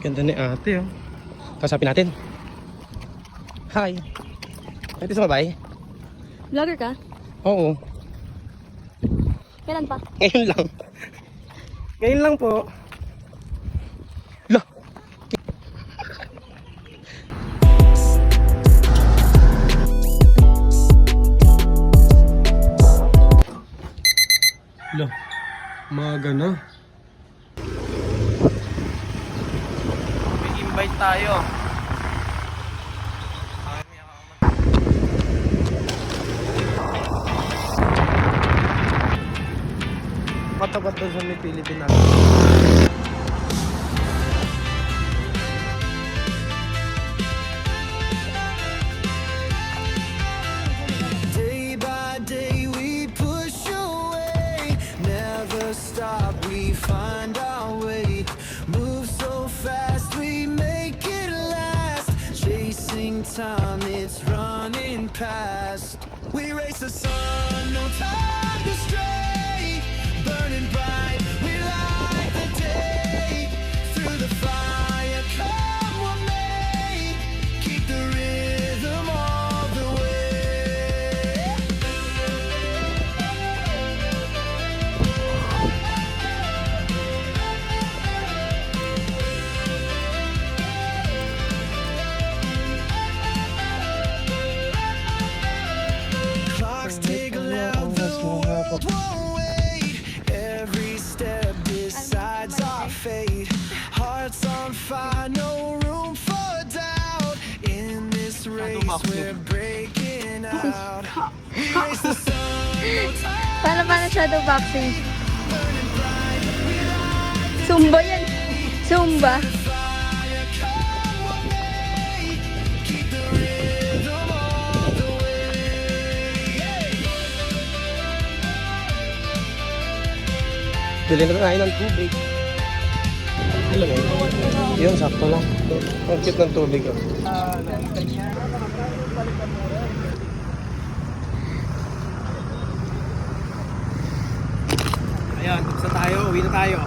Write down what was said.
Ganda ni ate oh. Kasapin natin. Hi. Ate sumabay? Vlogger ka? Oo. Kailan pa? Ngayon lang. Ngayon lang po. Lah. Lah. Maga na. May invite tayo. Matapat doon sa may Pilipinas. Day by day we push away, never stop, we find our way, move so fast we make it last, chasing time, it's running past, we race the sun, no time to stray, burning bright, we light the day, through the fire come what may, keep the rhythm all the way. Clocks tick loud, the world won't wait. Every step decides our fate. Hearts on fire, no room for doubt. In this race, we're breaking out. We race the sun, no time Paano shadow boxing? Zumba yan. Zumba. fire, come what may. Keep the rhythm all the way. Bili na tayo ng tubig. Alam mo, yun, sakto lang. Ang cute ng tubig. Oh. Ayan, tapos na tayo. Uwi na tayo.